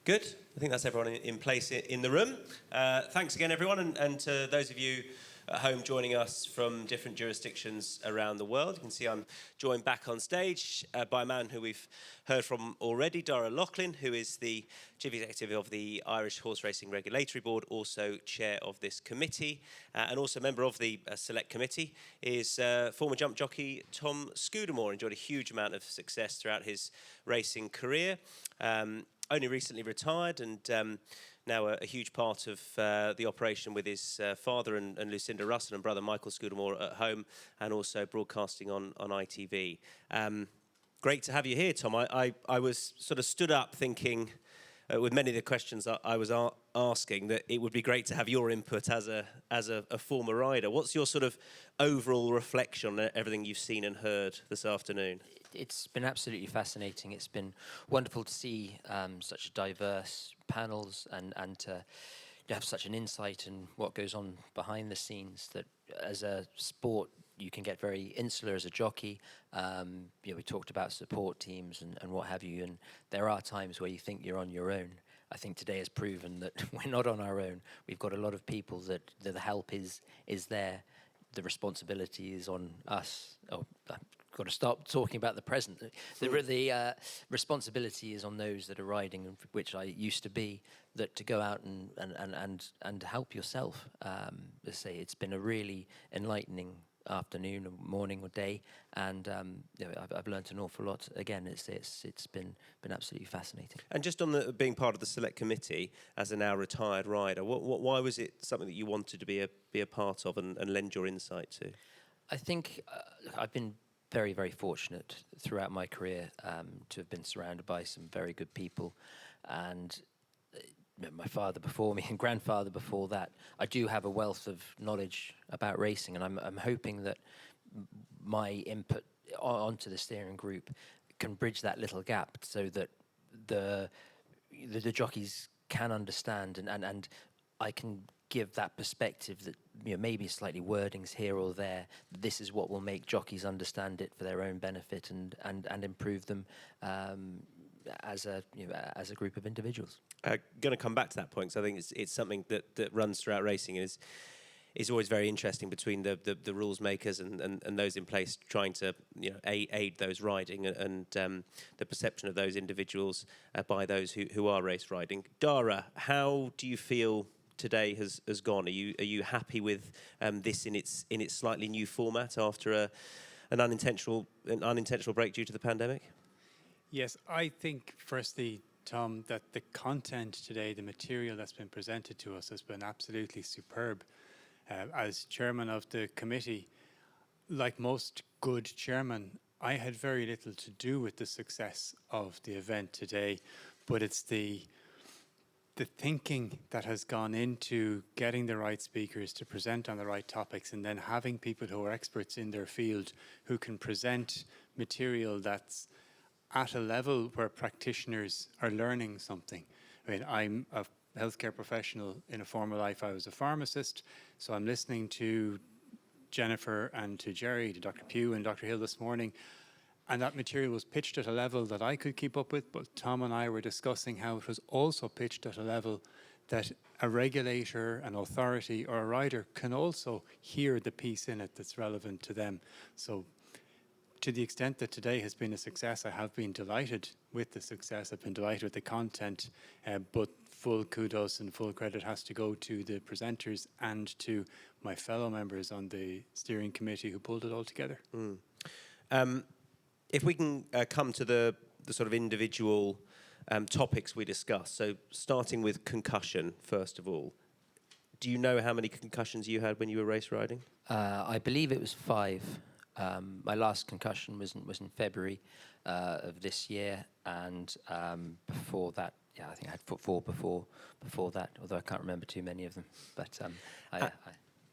Good. I think that's everyone in place in the room. Thanks again, everyone, and to those of you at home joining us from different jurisdictions around the world. You can see I'm joined back on stage by a man who we've heard from already, Darragh O'Loughlin, who is the Chief Executive of the Irish Horse Racing Regulatory Board, also chair of this committee, and also member of the Select Committee, is former jump jockey Tom Scudamore. Enjoyed a huge amount of success throughout his racing career. Only recently retired, and now a huge part of the operation with his father and Lucinda Russell and brother Michael Scudamore at home, and also broadcasting on ITV. Great to have you here, Tom. I was sort of stood up thinking, with many of the questions I was asking, that it would be great to have your input as a former rider. What's your sort of overall reflection on everything you've seen and heard this afternoon? It's been absolutely fascinating. It's been wonderful to see such diverse panels and to have such an insight in what goes on behind the scenes, that as a sport you can get very insular as a jockey. We talked about support teams and what have you, and there are times where you think you're on your own. I think today has proven that we're not on our own. We've got a lot of people that the help is there. The responsibility is on us. I've got to stop talking about the present. The responsibility is on those that are riding, which I used to be, that to go out and help yourself. As I say, it's been a really enlightening afternoon, or morning, or day, and I've learned an awful lot. Again, it's been absolutely fascinating. And just on the being part of the Select Committee as a now retired rider, why was it something that you wanted to be a part of and lend your insight to? I think I've been very, very fortunate throughout my career to have been surrounded by some very good people, and my father before me and grandfather before that. I do have a wealth of knowledge about racing, and I'm hoping that my input onto the steering group can bridge that little gap, so that the jockeys can understand, and I can give that perspective that maybe slightly wordings here or there. This is what will make jockeys understand it for their own benefit and improve them as a group of individuals. Going to come back to that point, because I think it's something that runs throughout racing, and is always very interesting between the rules makers and those in place trying to aid those riding, and the perception of those individuals by those who are race riding. Darragh, how do you feel today has gone? Are you happy with this in its slightly new format after an unintentional break due to the pandemic? Yes, I think firstly, Tom, that the content today, the material that's been presented to us, has been absolutely superb. As chairman of the committee, like most good chairmen, I had very little to do with the success of the event today, but it's the thinking that has gone into getting the right speakers to present on the right topics, and then having people who are experts in their field who can present material that's at a level where practitioners are learning something. I mean, I'm a healthcare professional. In a former life, I was a pharmacist, so I'm listening to Jennifer and to Jerry, to Dr. Pugh and Dr. Hill this morning, and that material was pitched at a level that I could keep up with, but Tom and I were discussing how it was also pitched at a level that a regulator, an authority, or a rider can also hear the piece in it that's relevant to them. So to the extent that today has been a success, I have been delighted with the success. I've been delighted with the content, but full kudos and full credit has to go to the presenters and to my fellow members on the steering committee who pulled it all together. If we can come to the sort of individual topics we discussed, so starting with concussion, first of all. Do you know how many concussions you had when you were race riding? I believe it was 5. My last concussion was in February of this year, and before that, I think I had 4 before that, although I can't remember too many of them. But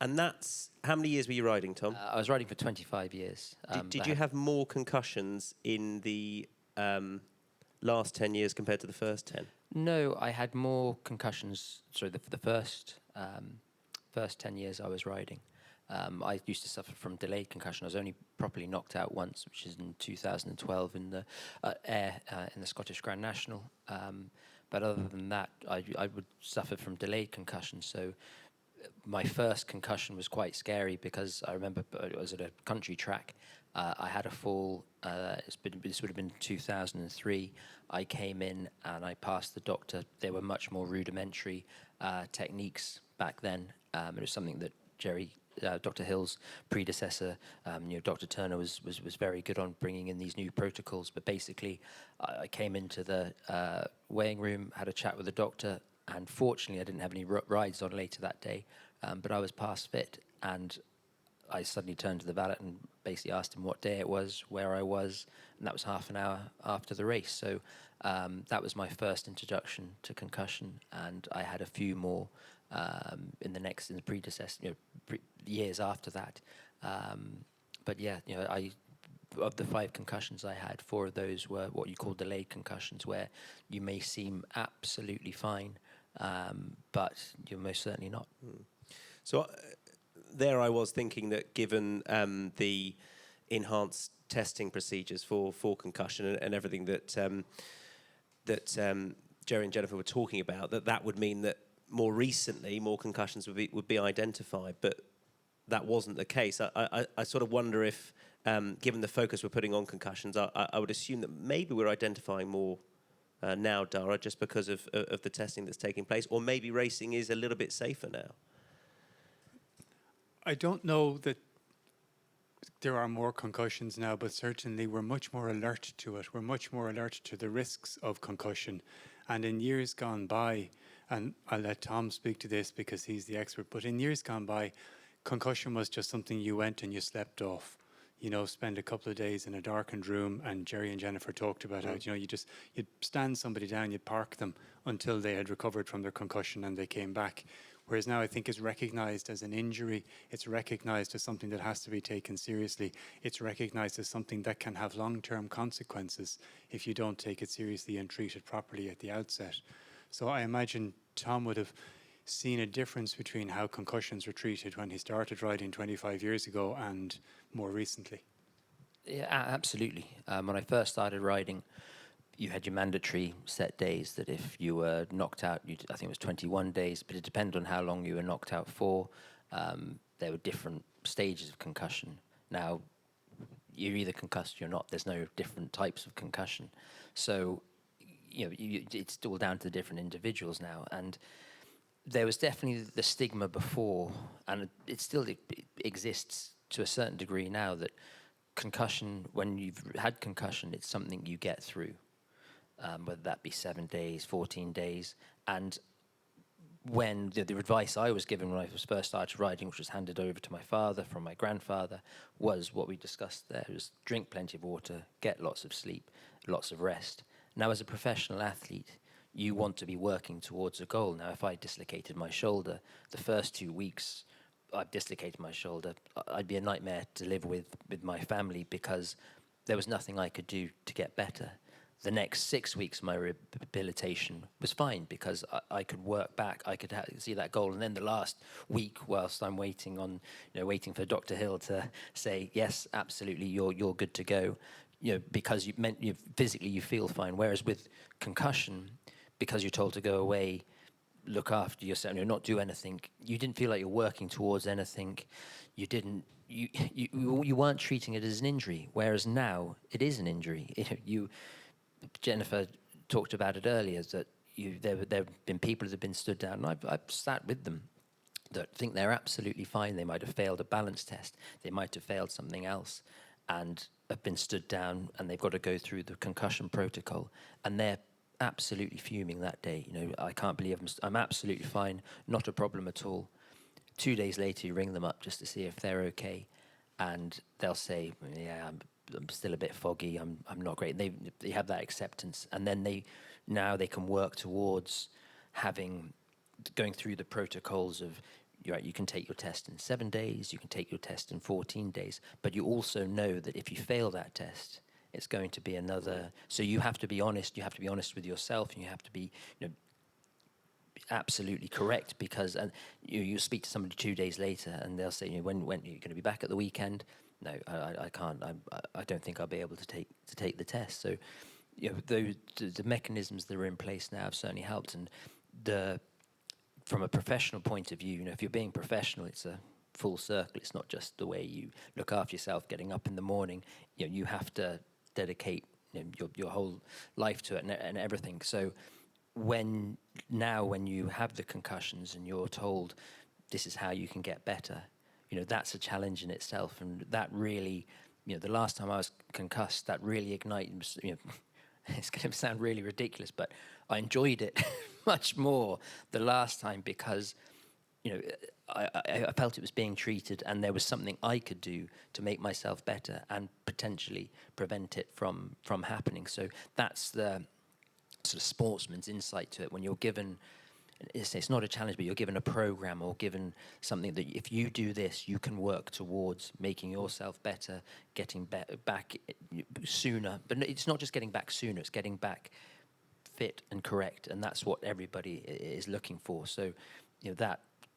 and that's, how many years were you riding, Tom? I was riding for 25 years. Did you have more concussions in the last 10 years compared to the first 10? No, I had more concussions. Sorry, the first 10 years I was riding. I used to suffer from delayed concussion. I was only properly knocked out once, which is in 2012 in the in the Scottish Grand National. But other than that, I would suffer from delayed concussion. So my first concussion was quite scary because I remember I was at a country track. I had a fall. This would have been 2003. I came in and I passed the doctor. There were much more rudimentary techniques back then. It was something that Dr. Hill's predecessor, Dr. Turner was very good on bringing in these new protocols. But basically, I came into the weighing room, had a chat with the doctor, and fortunately, I didn't have any rides on later that day. But I was past fit, and I suddenly turned to the valet and basically asked him what day it was, where I was, and that was half an hour after the race. So that was my first introduction to concussion, and I had a few more in the predecessor years after that. But yeah, of the 5 concussions I had, 4 of those were what you call delayed concussions, where you may seem absolutely fine, but you're most certainly not. So there I was thinking that given the enhanced testing procedures for concussion and everything that Jerry and Jennifer were talking about, that would mean that more recently more concussions would be identified, but that wasn't the case. I sort of wonder if, given the focus we're putting on concussions, I would assume that maybe we're identifying more now, Darragh, just because of the testing that's taking place, or maybe racing is a little bit safer now. I don't know that there are more concussions now, but certainly we're much more alert to it. We're much more alert to the risks of concussion. And in years gone by, and I'll let Tom speak to this because he's the expert, but in years gone by, concussion was just something you went and you slept off. Spend a couple of days in a darkened room, and Jerry and Jennifer talked about how, you'd stand somebody down, you'd park them until they had recovered from their concussion and they came back. Whereas now I think it's recognised as an injury, it's recognised as something that has to be taken seriously, it's recognised as something that can have long-term consequences if you don't take it seriously and treat it properly at the outset. So I imagine Tom would have seen a difference between how concussions were treated when he started riding 25 years ago and more recently. Yeah, absolutely. When I first started riding, you had your mandatory set days that if you were knocked out, I think it was 21 days, but it depended on how long you were knocked out for. There were different stages of concussion. Now, you're either concussed or you're not. There's no different types of concussion. So, it's all down to the different individuals now. And there was definitely the stigma before, and it still exists to a certain degree now, that concussion, when you've had concussion, it's something you get through. Whether that be 7 days, 14 days. And when the advice I was given when I first started riding, which was handed over to my father from my grandfather, was what we discussed there. It was drink plenty of water, get lots of sleep, lots of rest. Now, as a professional athlete, you want to be working towards a goal. Now, if I dislocated my shoulder, the first 2 weeks I've dislocated my shoulder, I'd be a nightmare to live with my family because there was nothing I could do to get better. The next 6 weeks of my rehabilitation was fine because I could work back, I could see that goal. And then the last week, whilst I'm waiting for Dr. Hill to say, yes, absolutely, you're good to go, because physically you feel fine. Whereas with concussion, because you're told to go away, look after yourself, not do anything, you didn't feel like you're working towards anything. You weren't treating it as an injury, whereas now it is an injury. Jennifer talked about it earlier, that there have been people that have been stood down, and I've sat with them that think they're absolutely fine. They might have failed a balance test, they might have failed something else, and have been stood down, and they've got to go through the concussion protocol, and they're absolutely fuming that day. I can't believe I'm absolutely fine, not a problem at all. 2 days later, you ring them up just to see if they're okay, and they'll say, yeah, I'm still a bit foggy, I'm not great. They have that acceptance, and then they can work towards going through the protocols of, you can take your test in 7 days, you can take your test in 14 days, but you also know that if you fail that test, it's going to be another. So you have to be honest. You have to be honest with yourself, and you have to be, absolutely correct. Because you speak to somebody 2 days later, and they'll say, when are you going to be back at the weekend? No, I can't. I don't think I'll be able to take the test. So the mechanisms that are in place now have certainly helped. And from a professional point of view, if you're being professional, it's a full circle. It's not just the way you look after yourself, getting up in the morning. You have to dedicate your whole life to it and everything. So when you have the concussions and you're told this is how you can get better, that's a challenge in itself. And that really, the last time I was concussed, that really ignited, it's going to sound really ridiculous, but I enjoyed it much more the last time because, I felt it was being treated and there was something I could do to make myself better and potentially prevent it from happening. So that's the sort of sportsman's insight to it. When you're given, it's not a challenge, but you're given a program or given something that if you do this, you can work towards making yourself better, getting back sooner. But it's not just getting back sooner, it's getting back fit and correct. And that's what everybody is looking for. So,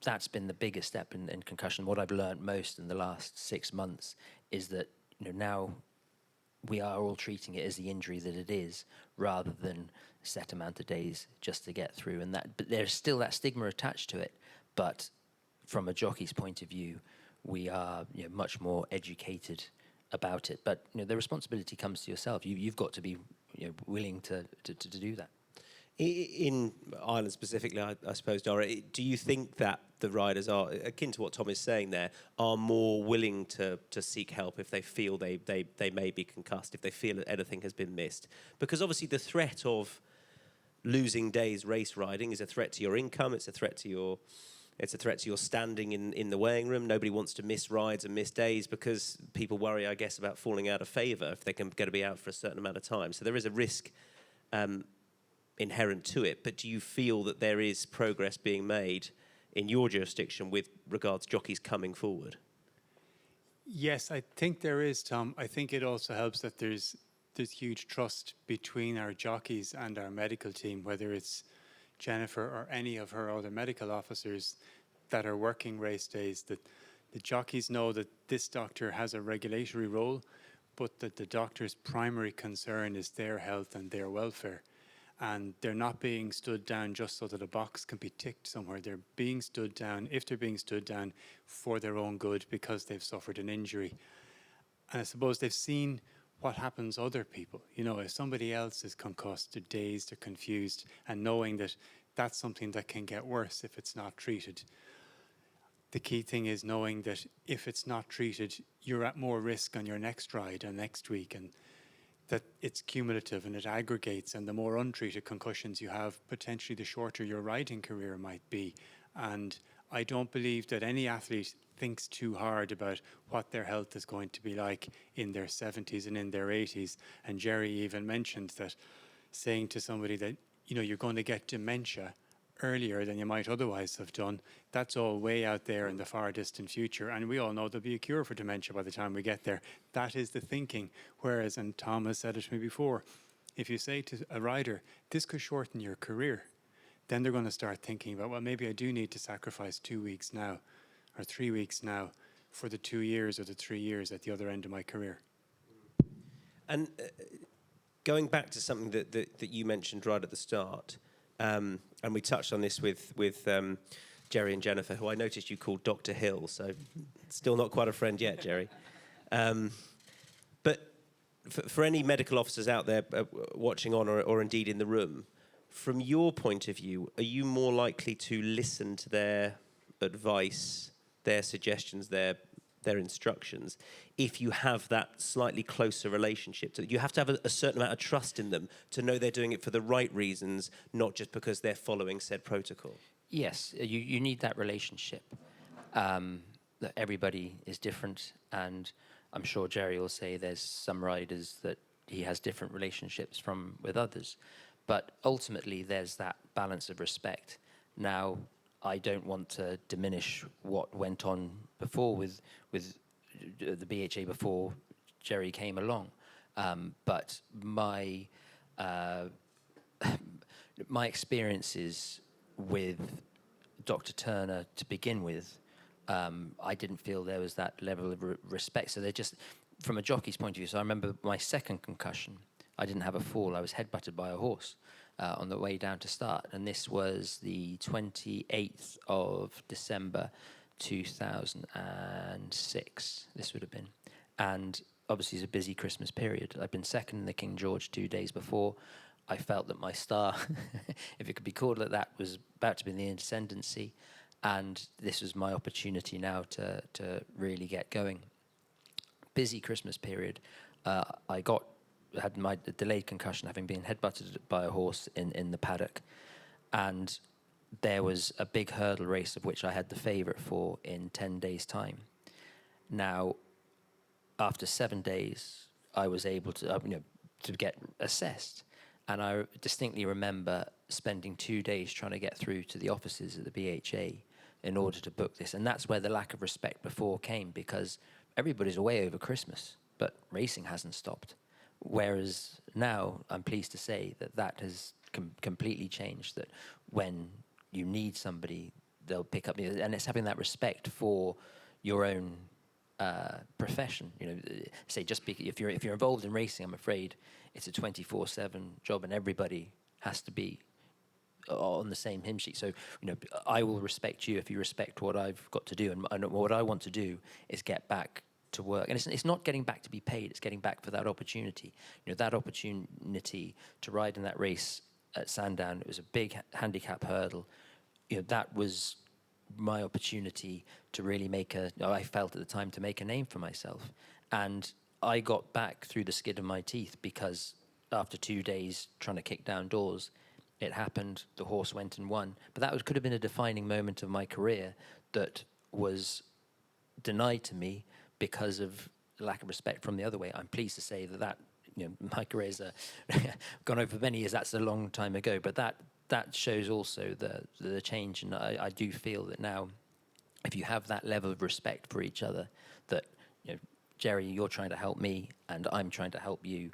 that's been the biggest step in concussion. What I've learned most in the last 6 months is that, now we are all treating it as the injury that it is, rather than a set amount of days just to get through. But there's still that stigma attached to it. But from a jockey's point of view, we are much more educated about it. But the responsibility comes to yourself. You've got to be willing to do that. In Ireland specifically, I suppose, Darragh, do you think that the riders are, akin to what Tom is saying there, are more willing to seek help if they feel they may be concussed, if they feel that anything has been missed? Because obviously the threat of losing days race riding is a threat to your income, it's a threat to your standing in the weighing room. Nobody wants to miss rides and miss days because people worry, I guess, about falling out of favour if they're going to be out for a certain amount of time. So there is a risk inherent to it, but do you feel that there is progress being made in your jurisdiction with regards to jockeys coming forward? Yes, I think there is, Tom. I think it also helps that there's huge trust between our jockeys and our medical team, whether it's Jennifer or any of her other medical officers that are working race days, that the jockeys know that this doctor has a regulatory role, but that the doctor's primary concern is their health and their welfare. And they're not being stood down just so that a box can be ticked somewhere. They're being stood down, if they're being stood down, for their own good because they've suffered an injury. And I suppose they've seen what happens to other people. If somebody else is concussed, they're dazed, they're confused, and knowing that that's something that can get worse if it's not treated. The key thing is knowing that if it's not treated, you're at more risk on your next ride and next week, and that it's cumulative and it aggregates, and the more untreated concussions you have, potentially the shorter your riding career might be. And I don't believe that any athlete thinks too hard about what their health is going to be like in their 70s and in their 80s. And Jerry even mentioned that, saying to somebody that, you're going to get dementia earlier than you might otherwise have done, that's all way out there in the far distant future, and we all know there'll be a cure for dementia by the time we get there. That is the thinking. Whereas, and Tom has said it to me before, if you say to a rider, this could shorten your career, then they're going to start thinking about, well, maybe I do need to sacrifice 2 weeks now or 3 weeks now for the 2 years or the 3 years at the other end of my career. And going back to something that you mentioned right at the start, and we touched on this with Jerry and Jennifer, who I noticed you called Dr. Hill, so still not quite a friend yet, Jerry. But for any medical officers out there watching on or indeed in the room, from your point of view, are you more likely to listen to their advice, their suggestions, their instructions, if you have that slightly closer relationship? So you have to have a certain amount of trust in them to know they're doing it for the right reasons, not just because they're following said protocol. Yes, you need that relationship. That everybody is different, and I'm sure Jerry will say there's some riders that he has different relationships with others. But ultimately, there's that balance of respect. Now, I don't want to diminish what went on before with the BHA before Jerry came along, but my experiences with Dr. Turner to begin with, I didn't feel there was that level of respect. So they're just, from a jockey's point of view, so I remember my second concussion, I didn't have a fall. I was headbutted by a horse on the way down to start. And this was the 28th of December 2006, this would have been. And obviously it's a busy Christmas period. I'd been second in the King George 2 days before. I felt that my star, if it could be called like that, was about to be in the ascendancy. And this was my opportunity now to really get going. Busy Christmas period. Had my delayed concussion, having been headbutted by a horse in the paddock. And there was a big hurdle race of which I had the favourite for in 10 days' time. Now, after 7 days, I was able to get assessed. And I distinctly remember spending 2 days trying to get through to the offices of the BHA in order to book this. And that's where the lack of respect before came, because everybody's away over Christmas, but racing hasn't stopped. Whereas now, I'm pleased to say that has completely changed, that when you need somebody, they'll pick up. And it's having that respect for your own profession. Say if you're involved in racing, I'm afraid it's a 24/7 job, and everybody has to be on the same hymn sheet. So I will respect you if you respect what I've got to do, and what I want to do is get back to work. And it's not getting back to be paid, it's getting back for that opportunity. That opportunity to ride in that race at Sandown, it was a big handicap hurdle. That was my opportunity to really I felt at the time, to make a name for myself. And I got back through the skin of my teeth, because after 2 days trying to kick down doors, it happened, the horse went and won. But that could have been a defining moment of my career that was denied to me because of lack of respect from the other way. I'm pleased to say that my career's gone over many years. That's a long time ago, but that shows also the change. And I do feel that now, if you have that level of respect for each other, that Jerry, you're trying to help me, and I'm trying to help you,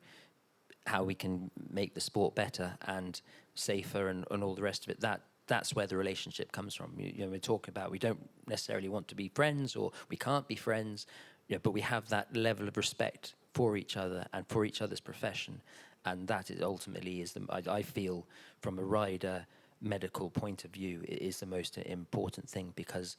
how we can make the sport better and safer and all the rest of it. That's where the relationship comes from. We talk about, we don't necessarily want to be friends, or we can't be friends, but we have that level of respect for each other and for each other's profession. And that is ultimately I feel, from a rider medical point of view, it is the most important thing, because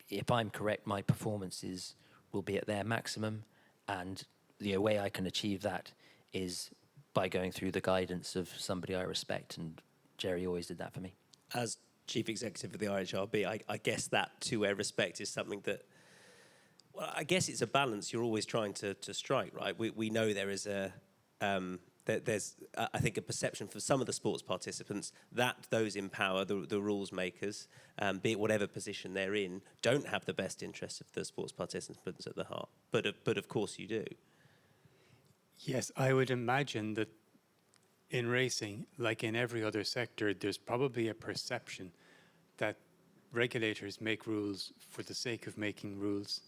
if I'm correct, my performances will be at their maximum, and the way I can achieve that is by going through the guidance of somebody I respect, and Jerry always did that for me. As Chief Executive of the IHRB, I guess that two-way respect is something that, well, I guess it's a balance you're always trying to strike, right? We know there is there's I think a perception for some of the sports participants that those in power, the rules makers, be it whatever position they're in, don't have the best interests of the sports participants at the heart. But of course you do. Yes, I would imagine that in racing, like in every other sector, there's probably a perception that regulators make rules for the sake of making rules.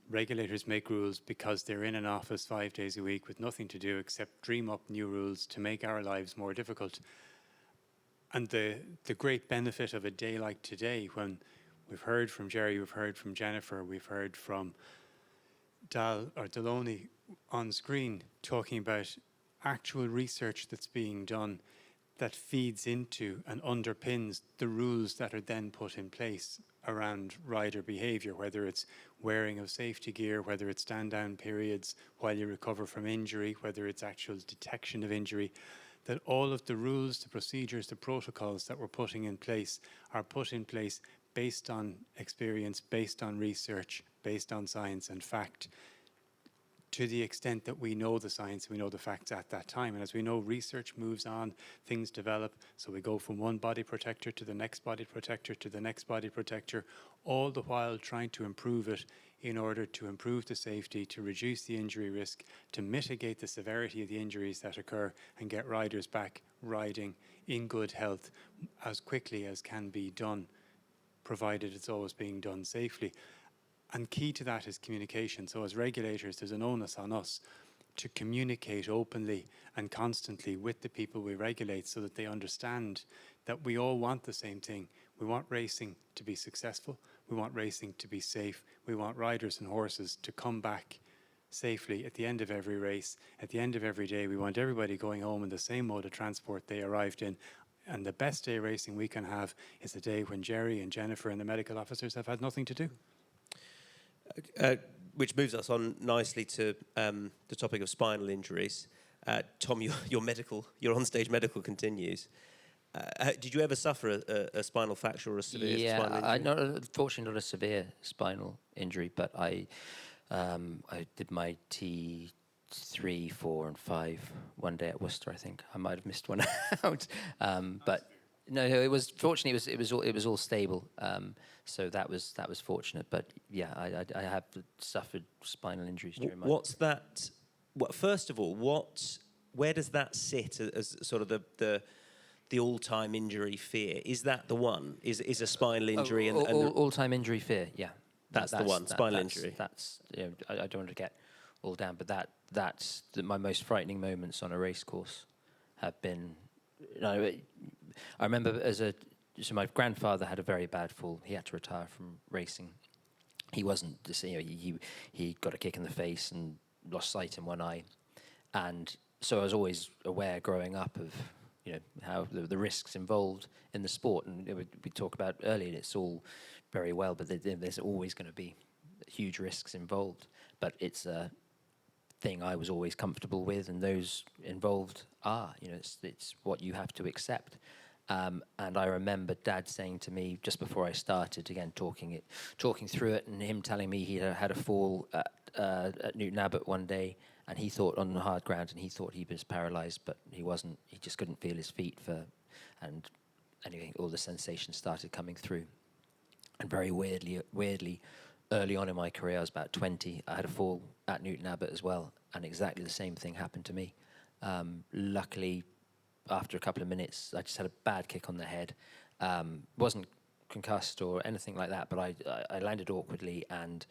Regulators make rules because they're in an office 5 days a week with nothing to do except dream up new rules to make our lives more difficult. And the great benefit of a day like today, when we've heard from Jerry, we've heard from Jennifer, we've heard from Deloney on screen talking about actual research that's being done that feeds into and underpins the rules that are then put in place around rider behaviour, whether it's wearing of safety gear, whether it's stand-down periods while you recover from injury, whether it's actual detection of injury, that all of the rules, the procedures, the protocols that we're putting in place are put in place based on experience, based on research, based on science and fact, to the extent that we know the science, we know the facts at that time. And as we know, research moves on, things develop, so we go from one body protector to the next body protector to the next body protector, all the while trying to improve it in order to improve the safety, to reduce the injury risk, to mitigate the severity of the injuries that occur, and get riders back riding in good health as quickly as can be done, provided it's always being done safely. And key to that is communication. So as regulators, there's an onus on us to communicate openly and constantly with the people we regulate, so that they understand that we all want the same thing. We want racing to be successful. We want racing to be safe. We want riders and horses to come back safely at the end of every race, at the end of every day. We want everybody going home in the same mode of transport they arrived in. And the best day racing we can have is the day when Jerry and Jennifer and the medical officers have had nothing to do. Which moves us on nicely to the topic of spinal injuries. Tom, your on-stage medical continues. Did you ever suffer a spinal fracture or a severe spinal injury? Unfortunately not a severe spinal injury, but I did my T3, 4, and 5 one day at Worcester. I think I might have missed one out, but no, it was fortunately it was all stable. So that was fortunate. But yeah, I have suffered spinal injuries during my. What's that? First of all, where does that sit as sort of the all-time injury fear? Is that the one? Is a spinal injury all-time injury fear? Yeah, that's the one. Spinal injury. That's I don't want to get all down, but that's my most frightening moments on a race course have been. I remember so my grandfather had a very bad fall. He had to retire from racing. He wasn't, he got a kick in the face and lost sight in one eye, and so I was always aware growing up of how the risks involved in the sport. And we talked about earlier, it's all very well, but there's always going to be huge risks involved. But it's a thing I was always comfortable with, and those involved are, it's what you have to accept. And I remember Dad saying to me just before I started, again talking through it, and him telling me he had a fall at Newton Abbot one day, and he thought on the hard ground, and he thought he was paralysed, but he wasn't. He just couldn't feel his feet and anyway, all the sensations started coming through. And very weirdly, early on in my career, I was about 20, I had a fall at Newton Abbot as well, and exactly the same thing happened to me. Luckily, after a couple of minutes, I just had a bad kick on the head. Wasn't concussed or anything like that, but I landed awkwardly, and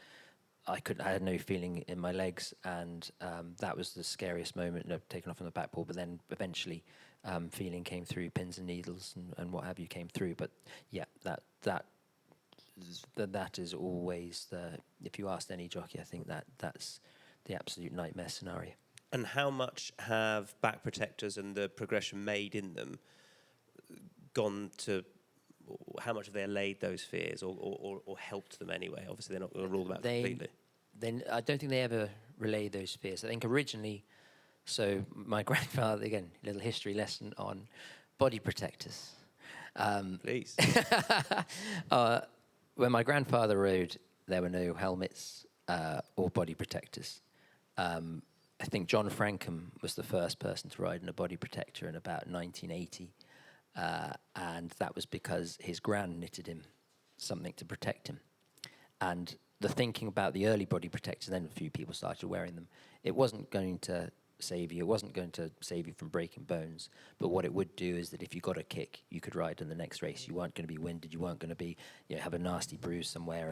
I had no feeling in my legs, and that was the scariest moment, taken off on the backboard. But then eventually, feeling came through, pins and needles and what have you came through. But yeah, that is always if you asked any jockey, I think that's the absolute nightmare scenario. And how much have back protectors and the progression made in them gone to? How much have they allayed those fears or helped them anyway? Obviously, they're not going to rule them out completely. Then I don't think they ever relayed those fears. I think originally, so my grandfather, again, a little history lesson on body protectors. Please. When my grandfather rode, there were no helmets or body protectors. I think John Frankham was the first person to ride in a body protector in about 1980. And that was because his gran knitted him something to protect him. And the thinking about the early body protectors, then a few people started wearing them, it wasn't going to save you. It wasn't going to save you from breaking bones. But what it would do is that if you got a kick, you could ride in the next race. You weren't going to be winded. You weren't going to be have a nasty bruise somewhere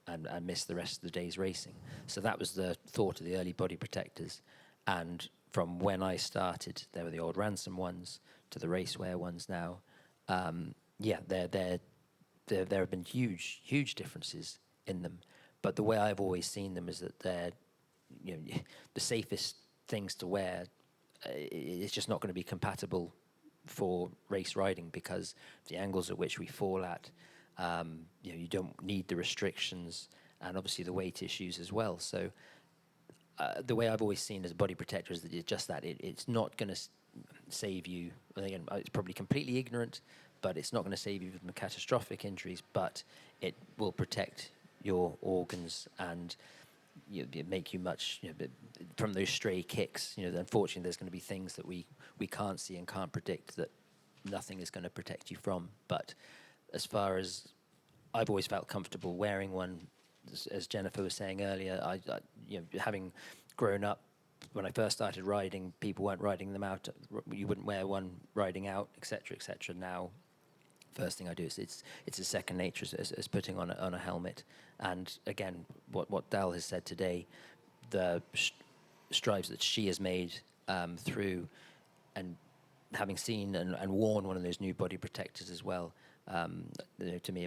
and miss the rest of the day's racing. So that was the thought of the early body protectors. And from when I started, there were the old ransom ones to the racewear ones now. There have been huge differences in them. But the way I've always seen them is that they're the safest things to wear. It's just not going to be compatible for race riding because the angles at which we fall at. You don't need the restrictions and obviously the weight issues as well. So the way I've always seen as a body protector is that it's just that it's not going to save you. Again, it's probably completely ignorant, but it's not going to save you from catastrophic injuries. But it will protect your organs and make you much from those stray kicks. Unfortunately, there's going to be things that we can't see and can't predict that nothing is going to protect you from. But as far as I've always felt comfortable wearing one, as Jennifer was saying earlier, I having grown up when I first started riding, people weren't riding them out. You wouldn't wear one riding out, etc., etc. Now, first thing I do is it's a second nature as putting on a helmet. And again, what Dal has said today, the strides that she has made through, and having seen and worn one of those new body protectors as well, to me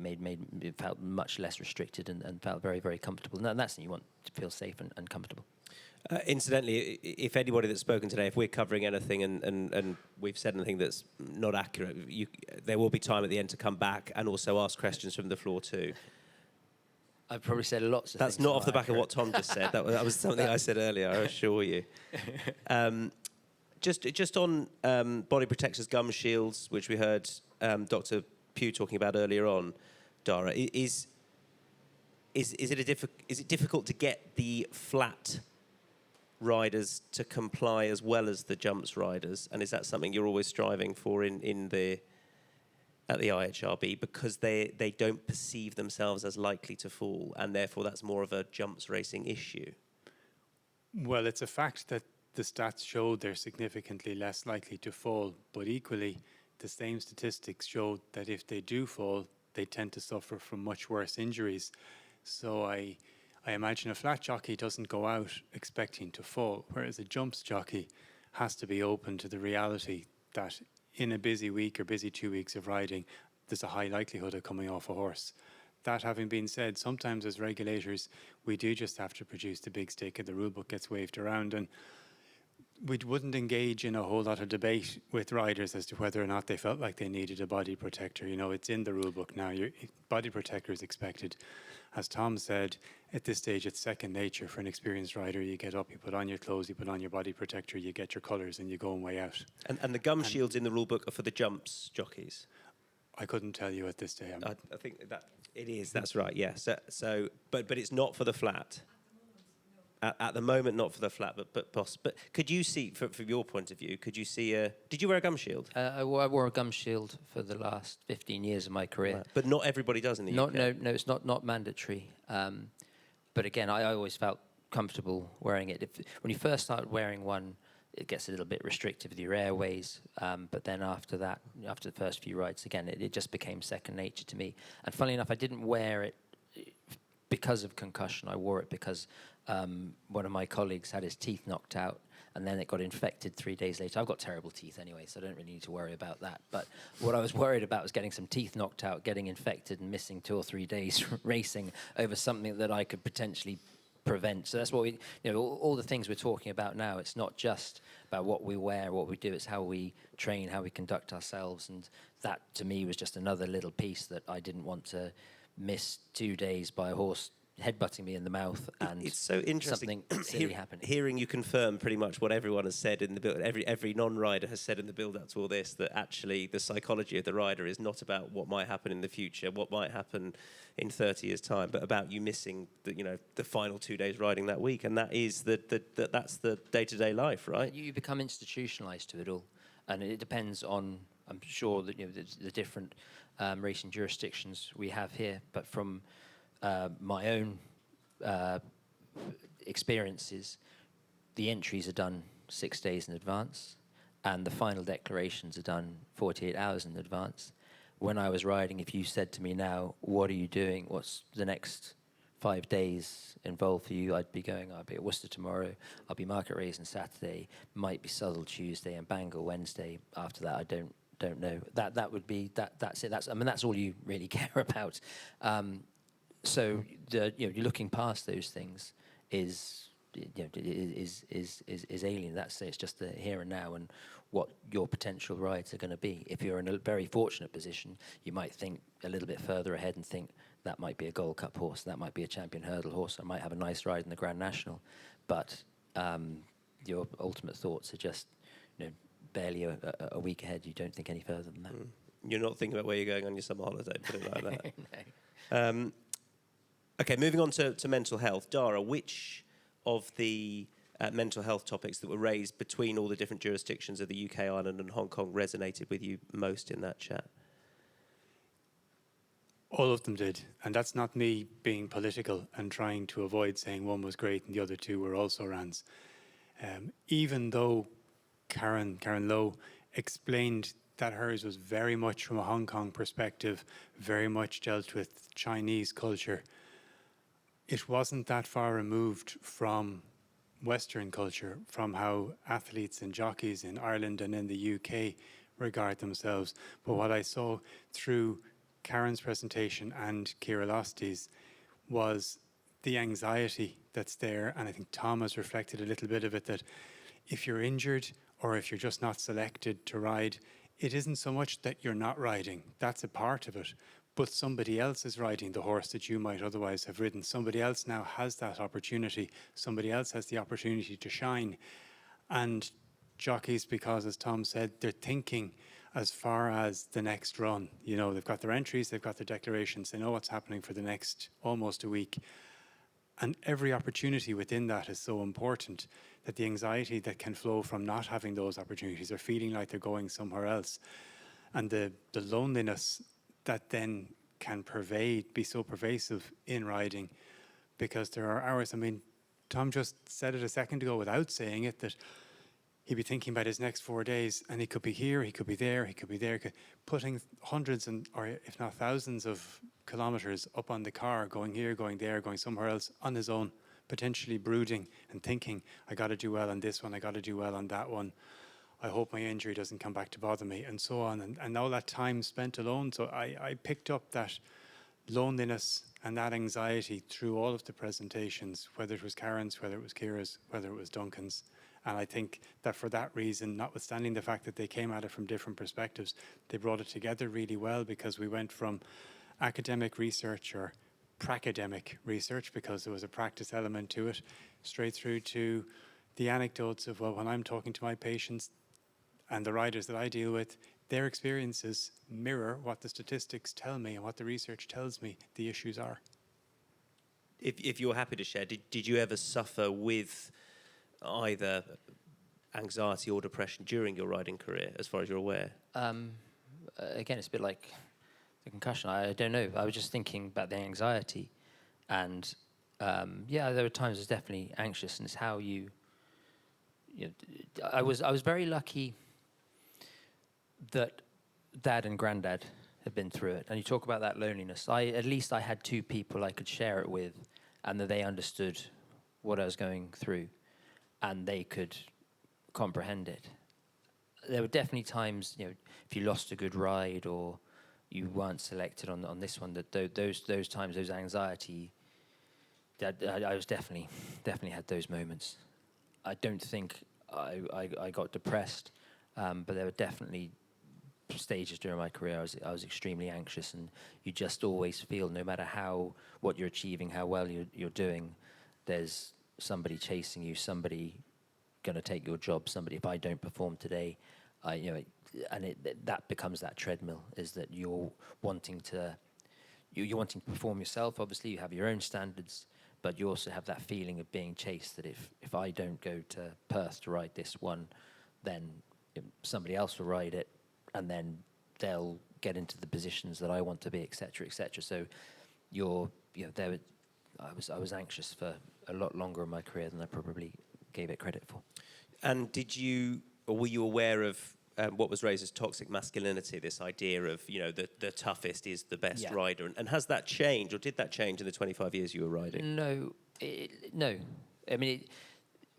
it felt much less restricted and felt very, very comfortable. And that's what you want, to feel safe and comfortable. Incidentally, if anybody that's spoken today, if we're covering anything and we've said anything that's not accurate, there will be time at the end to come back and also ask questions from the floor too. I've probably said lots of That's things. not off the back of what Tom just said. That was something I said earlier, I assure you. Just on body protectors, gum shields, which we heard Dr. Pugh talking about earlier on, Darragh, is it difficult to get the flat riders to comply as well as the jumps riders, and is that something you're always striving for at the IHRB, because they don't perceive themselves as likely to fall, and therefore that's more of a jumps racing issue? Well, it's a fact that the stats show they're significantly less likely to fall, but equally the same statistics show that if they do fall, they tend to suffer from much worse injuries. So I imagine a flat jockey doesn't go out expecting to fall, whereas a jumps jockey has to be open to the reality that in a busy week or busy 2 weeks of riding, there's a high likelihood of coming off a horse. That having been said, sometimes as regulators, we do just have to produce the big stick and the rule book gets waved around, and we wouldn't engage in a whole lot of debate with riders as to whether or not they felt like they needed a body protector. You know, it's in the rule book now. Body protector is expected. As Tom said, at this stage, it's second nature for an experienced rider. You get up, you put on your clothes, you put on your body protector, you get your colours, and you go and way out. And the gum shields in the rule book are for the jumps jockeys? I couldn't tell you at this day. I think that it is. That's right. Yeah. So, but it's not for the flat. At the moment, not for the flat, but could you see, from your point of view, could you see did you wear a gum shield? I wore a gum shield for the last 15 years of my career. Right. But not everybody does in the UK. No, it's not mandatory. But again, I always felt comfortable wearing it. When you first start wearing one, it gets a little bit restrictive with your airways. But then after that, after the first few rides, again, it just became second nature to me. And funnily enough, I didn't wear it because of concussion. I wore it because one of my colleagues had his teeth knocked out, and then it got infected 3 days later. I've got terrible teeth anyway, so I don't really need to worry about that. But what I was worried about was getting some teeth knocked out, getting infected, and missing 2 or 3 days racing over something that I could potentially prevent. So that's what we, all the things we're talking about now, it's not just about what we wear, what we do, it's how we train, how we conduct ourselves. And that, to me, was just another little piece that I didn't want to miss 2 days by a horse headbutting me in the mouth and it's so interesting something silly happening. Hearing you confirm pretty much what everyone has said in the build, every non-rider has said in the build-up to all this, that actually the psychology of the rider is not about what might happen in the future, what might happen in 30 years' time, but about you missing the final 2 days riding that week, and that is that's the day-to-day life, right? You become institutionalized to it all, and it depends on, I'm sure that the different racing jurisdictions we have here, but from my own experiences, the entries are done 6 days in advance, and the final declarations are done 48 hours in advance. When I was riding, if you said to me now, what are you doing? What's the next 5 days involved for you? I'd be at Worcester tomorrow, I'll be Market Rasen Saturday, might be Southwell Tuesday and Bangor Wednesday. After that, I don't know. That would be that's it. That's all you really care about. So you're looking past those things is alien. It's just the here and now and what your potential rides are going to be. If you're in a very fortunate position, you might think a little bit further ahead and think that might be a Gold Cup horse, that might be a Champion Hurdle horse, I might have a nice ride in the Grand National. But your ultimate thoughts are just barely a week ahead. You don't think any further than that. You're not thinking about where you're going on your summer holiday, put it like that. No. Okay, moving on to mental health. Darragh, which of the mental health topics that were raised between all the different jurisdictions of the UK, Ireland and Hong Kong resonated with you most in that chat? All of them did, and that's not me being political and trying to avoid saying one was great and the other two were also rans. Even though Karen Lowe explained that hers was very much from a Hong Kong perspective, very much dealt with Chinese culture, it wasn't that far removed from Western culture, from how athletes and jockeys in Ireland and in the UK regard themselves. But what I saw through Karen's presentation and Ciara Losty's was the anxiety that's there. And I think Tom has reflected a little bit of it, that if you're injured or if you're just not selected to ride, it isn't so much that you're not riding. That's a part of it. But somebody else is riding the horse that you might otherwise have ridden. Somebody else now has that opportunity. Somebody else has the opportunity to shine. And jockeys, because as Tom said, they're thinking as far as the next run. You know, they've got their entries, they've got their declarations, they know what's happening for the next almost a week. And every opportunity within that is so important, that the anxiety that can flow from not having those opportunities or feeling like they're going somewhere else, and the loneliness that then can be so pervasive in riding, because there are hours. I mean, Tom just said it a second ago without saying it, that he'd be thinking about his next 4 days, and he could be here, he could be there, he could be there, putting hundreds or if not thousands of kilometers up on the car, going here, going there, going somewhere else on his own, potentially brooding and thinking, I got to do well on this one, I got to do well on that one. I hope my injury doesn't come back to bother me, and so on. And all that time spent alone. So I picked up that loneliness and that anxiety through all of the presentations, whether it was Karen's, whether it was Ciara's, whether it was Duncan's. And I think that for that reason, notwithstanding the fact that they came at it from different perspectives, they brought it together really well, because we went from academic research or pracademic research, because there was a practice element to it, straight through to the anecdotes of, well, when I'm talking to my patients and the riders that I deal with, their experiences mirror what the statistics tell me and what the research tells me the issues are. If you're happy to share, did you ever suffer with either anxiety or depression during your riding career, as far as you're aware? Again, it's a bit like the concussion. I don't know. I was just thinking about the anxiety, and there were times I was definitely anxious, and it's how you know, I was very lucky that Dad and Granddad had been through it. And you talk about that loneliness. At least I had two people I could share it with, and that they understood what I was going through, and they could comprehend it. There were definitely times, you know, if you lost a good ride or you weren't selected on this one, that those times, those anxiety, that I was definitely had those moments. I don't think I got depressed, but there were definitely stages during my career I was extremely anxious, and you just always feel, no matter what you're achieving, how well you're doing, there's somebody chasing you, somebody going to take your job, somebody, if I don't perform today, that becomes that treadmill, is that you're wanting to perform yourself. Obviously you have your own standards, but you also have that feeling of being chased, that if I don't go to Perth to ride this one, then somebody else will ride it, and then they'll get into the positions that I want to be, etc., etc. So I was anxious for a lot longer in my career than I probably gave it credit for. And were you aware of what was raised as toxic masculinity, this idea of, you know, the toughest is the best rider? And has that changed, or did that change in the 25 years you were riding? No. I mean,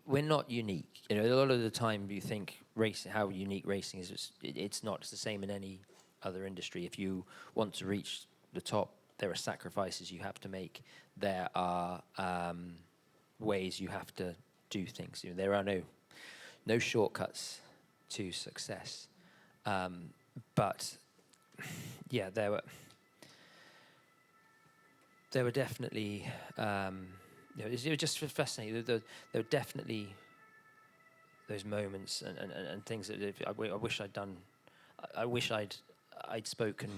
we're not unique. You know, a lot of the time you think how unique racing is. It's not. It's the same in any other industry. If you want to reach the top, there are sacrifices you have to make. There are ways you have to do things. You know, there are no shortcuts to success. But yeah, there were definitely. It was just fascinating. There were definitely those moments and things that I wish I'd done. I wish I'd spoken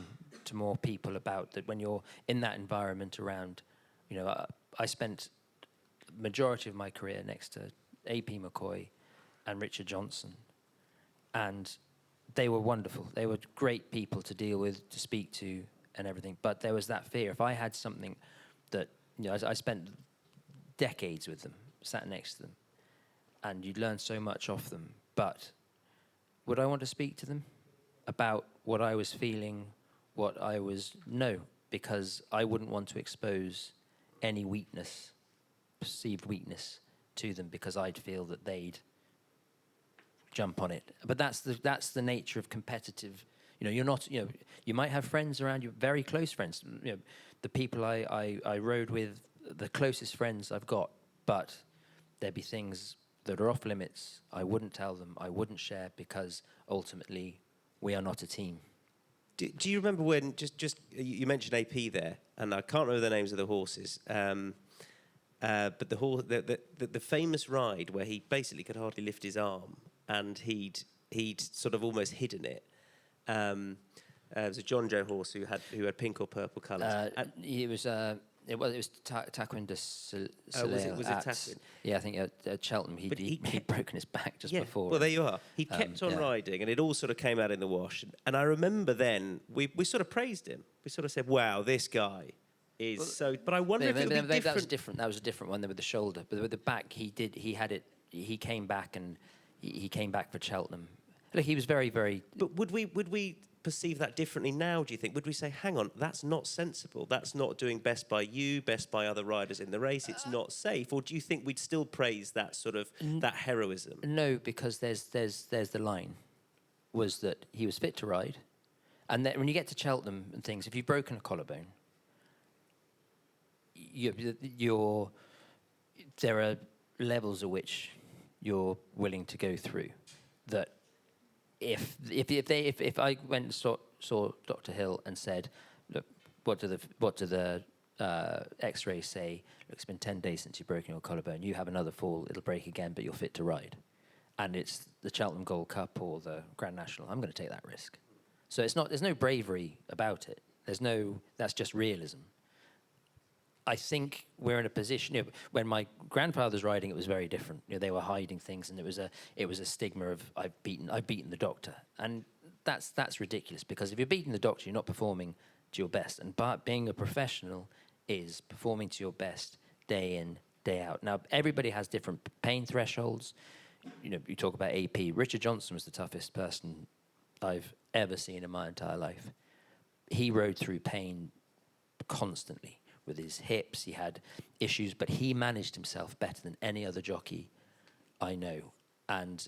to more people about that. When you're in that environment around, you know, I spent the majority of my career next to A.P. McCoy and Richard Johnson, and they were wonderful. They were great people to deal with, to speak to, and everything. But there was that fear. If I had something that, you know, I spent decades with them, sat next to them, and you'd learn so much off them. But would I want to speak to them about what I was feeling, no, because I wouldn't want to expose any weakness, perceived weakness, to them because I'd feel that they'd jump on it. But that's the nature of competitive. You're not. You might have friends around you, very close friends. The people I rode with, the closest friends I've got. But there'd be things that are off limits. I wouldn't tell them. I wouldn't share because ultimately we are not a team. Do you remember when you mentioned AP there, and I can't remember the names of the horses, but the famous ride where he basically could hardly lift his arm, and he'd sort of almost hidden it. It was a John Joe horse who had pink or purple colours. It was Taquin de Soleil. Was it Taquin? Yeah, I think at Cheltenham he'd broken his back just before. Well, there you are. He kept on riding, and it all sort of came out in the wash. And I remember then we sort of praised him. We sort of said, "Wow, this guy is so." But I wonder if it would be different. That was different. That was a different one than with the shoulder. But with the back, he came back and he came back for Cheltenham. Look, he was very, very. But would we perceive that differently now, do you think? Would we say, hang on, that's not sensible, that's not doing best by you, best by other riders in the race, it's not safe? Or do you think we'd still praise that sort of that heroism? No, because there's the line was that he was fit to ride, and then when you get to Cheltenham and things, if you've broken a collarbone, there are levels at which you're willing to go through that. If I went and saw Dr. Hill and said, look, what do the X-rays say? Look, it's been 10 days since you've broken your collarbone. You have another fall, it'll break again, but you're fit to ride. And it's the Cheltenham Gold Cup or the Grand National. I'm going to take that risk. So there's no bravery about it. That's just realism. I think we're in a position. When my grandfather's riding, it was very different. They were hiding things, and it was a stigma of I've beaten the doctor, and that's ridiculous. Because if you're beating the doctor, you're not performing to your best. And being a professional is performing to your best day in, day out. Now everybody has different pain thresholds. You talk about AP. Richard Johnson was the toughest person I've ever seen in my entire life. He rode through pain constantly. With his hips, he had issues, but he managed himself better than any other jockey I know. And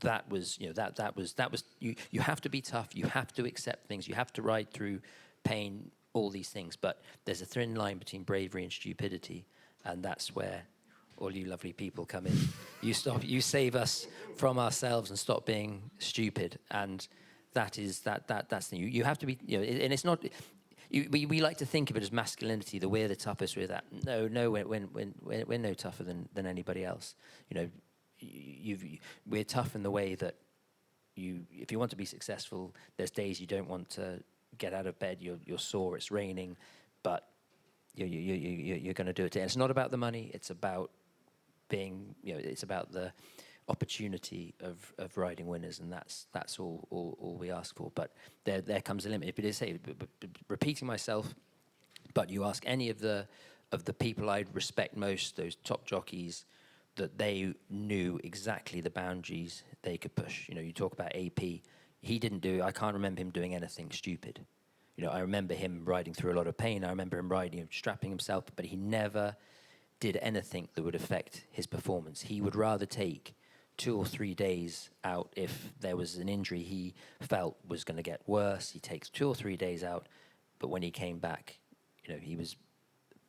that was, you have to be tough, you have to accept things, you have to ride through pain, all these things. But there's a thin line between bravery and stupidity, and that's where all you lovely people come in. You save us from ourselves and stop being stupid. And that's the thing. You have to be, and it's not. We like to think of it as masculinity, that we're the toughest, we're that. No, we're no tougher than anybody else. We're tough in the way that if you want to be successful, there's days you don't want to get out of bed, you're sore, it's raining, but you're going to do it. And it's not about the money, it's about being, it's about the opportunity of riding winners, and that's all we ask for. But there comes a limit. If it is, repeating myself, but you ask any of the people I'd respect most, those top jockeys, that they knew exactly the boundaries they could push. You talk about AP. I can't remember him doing anything stupid. I remember him riding through a lot of pain. I remember him riding, strapping himself, but he never did anything that would affect his performance. He would rather take 2 or 3 days out if there was an injury he felt was going to get worse. He takes 2 or 3 days out, but when he came back, he was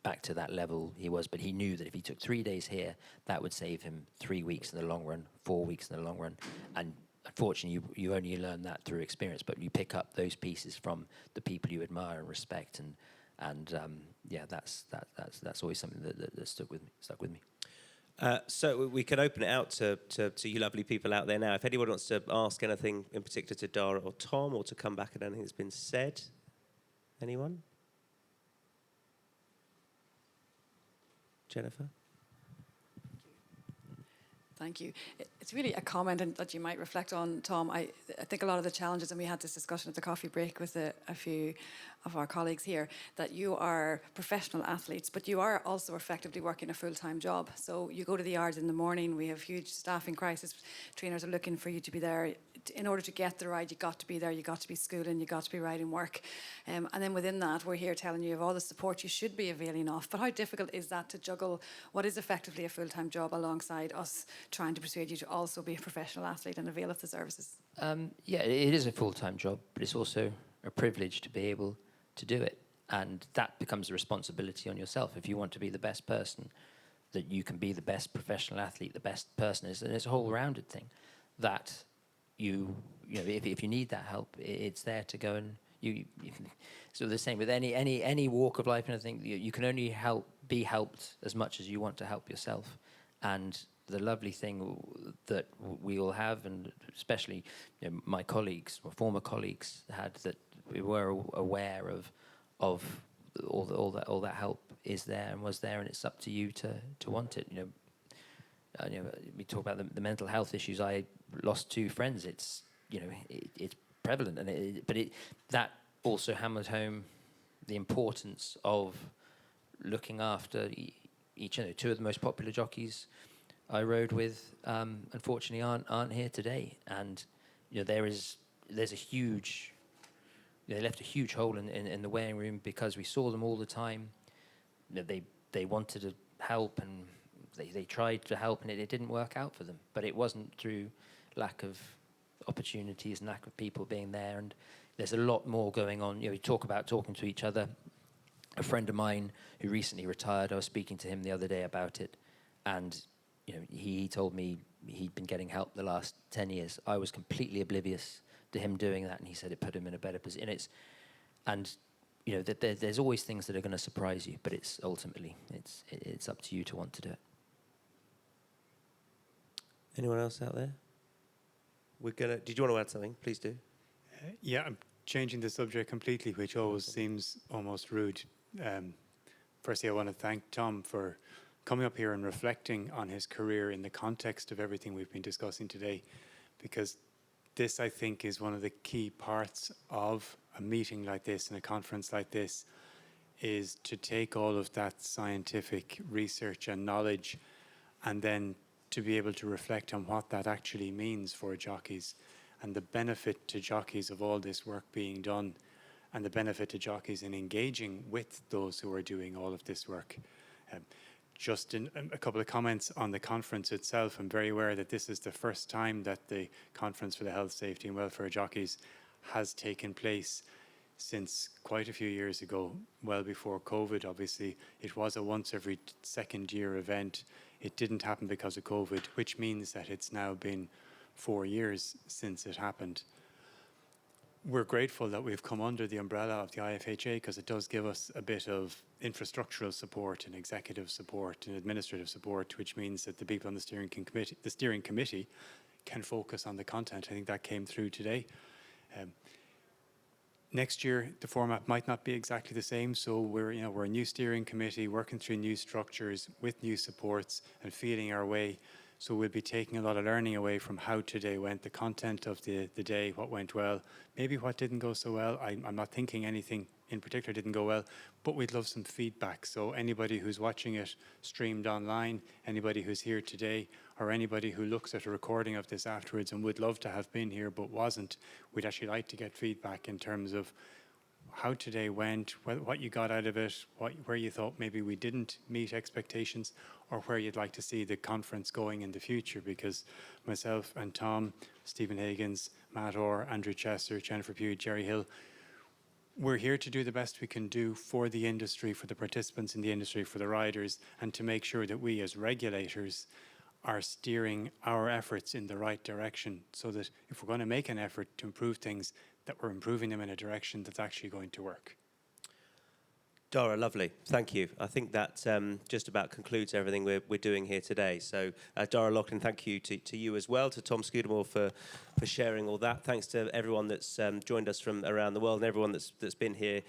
back to that level he was. But he knew that if he took 3 days here, that would save him 3 weeks in the long run, 4 weeks in the long run. And unfortunately, you only learn that through experience, but you pick up those pieces from the people you admire and respect, and that's always something that stuck with me. So we can open it out to you lovely people out there now. If anyone wants to ask anything in particular to Darragh or Tom, or to come back at anything that's been said. Anyone? Jennifer? Thank you. It's really a comment that you might reflect on, Tom. I think a lot of the challenges, and we had this discussion at the coffee break with a few of our colleagues here, that you are professional athletes, but you are also effectively working a full-time job. So you go to the yards in the morning, we have huge staffing crisis. Trainers are looking for you to be there in order to get the ride, you got to be there, you got to be schooling, you got to be riding work. And then within that, we're here telling you of all the support you should be availing of. But how difficult is that to juggle what is effectively a full-time job alongside us trying to persuade you to also be a professional athlete and avail of the services? Yeah, it is a full-time job, but it's also a privilege to be able to do it. And that becomes a responsibility on yourself. If you want to be the best person, that you can be the best professional athlete, the best person, and it's a whole rounded thing that you know, if you need that help, it's there to go, and you so the same with any walk of life, and I think you can only be helped as much as you want to help yourself. And the lovely thing that we all have, and especially my colleagues or former colleagues had, that we were aware of all that help is there and was there, and it's up to you to want it. We talk about the mental health issues. I lost 2 friends. It's it's prevalent, and that also hammered home the importance of looking after each other. 2 of the most popular jockeys I rode with, unfortunately, aren't here today, and there's a huge. They left a huge hole in the weighing room because we saw them all the time. They wanted to help, and they tried to help, and it didn't work out for them. But it wasn't through lack of opportunities and lack of people being there. And there's a lot more going on. We talk about talking to each other. A friend of mine who recently retired, I was speaking to him the other day about it, and he told me he'd been getting help the last 10 years. I was completely oblivious to him doing that, and he said it put him in a better position. There's always things that are going to surprise you, but it's ultimately it's up to you to want to do it. Anyone else out there? Did you want to add something? Please do. Yeah, I'm changing the subject completely, which always seems almost rude. Firstly, I want to thank Tom for coming up here and reflecting on his career in the context of everything we've been discussing today, because this, I think, is one of the key parts of a meeting like this and a conference like this, is to take all of that scientific research and knowledge and then to be able to reflect on what that actually means for jockeys and the benefit to jockeys of all this work being done, and the benefit to jockeys in engaging with those who are doing all of this work. Just in a couple of comments on the conference itself, I'm very aware that this is the first time that the Conference for the Health, Safety and Welfare of Jockeys has taken place since quite a few years ago, well before COVID, obviously. It was a once every second year event. It didn't happen because of COVID, which means that it's now been 4 years since it happened. We're grateful that we've come under the umbrella of the IFHA, because it does give us a bit of infrastructural support and executive support and administrative support, which means that the people on the steering committee can focus on the content. I think that came through today. Next year, the format might not be exactly the same, so we're a new steering committee working through new structures with new supports and feeling our way. So we'll be taking a lot of learning away from how today went, the content of the day, what went well, maybe what didn't go so well. I'm not thinking anything in particular didn't go well, but we'd love some feedback. So anybody who's watching it streamed online, anybody who's here today, or anybody who looks at a recording of this afterwards and would love to have been here but wasn't, we'd actually like to get feedback in terms of how today went, what you got out of it, where you thought maybe we didn't meet expectations, or where you'd like to see the conference going in the future, because myself and Tom, Stephen Higgins, Matt Orr, Andrew Chester, Jennifer Pugh, Jerry Hill, we're here to do the best we can do for the industry, for the participants in the industry, for the riders, and to make sure that we as regulators are steering our efforts in the right direction, so that if we're going to make an effort to improve things, that we're improving them in a direction that's actually going to work. Darragh, lovely. Thank you. I think that just about concludes everything we're doing here today. So, Darragh O'Loughlin, thank you to you as well, to Tom Scudamore for sharing all that. Thanks to everyone that's joined us from around the world, and everyone that's been here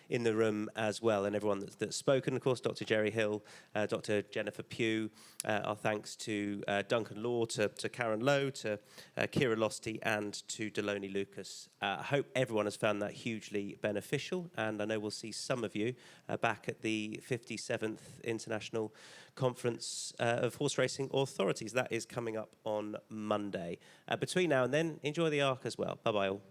in the room as well, and everyone that's spoken. Of course, Dr. Jerry Hill, Dr. Jennifer Pugh. Our thanks to Duncan Law, to Karen Lowe, to Kira Losty, and to Deloney Lucas. I hope everyone has found that hugely beneficial, and I know we'll see some of you back at the 57th International Conference of Horse Racing Authorities. That is coming up on Monday. Between now and then, enjoy the Arc as well. Bye-bye all.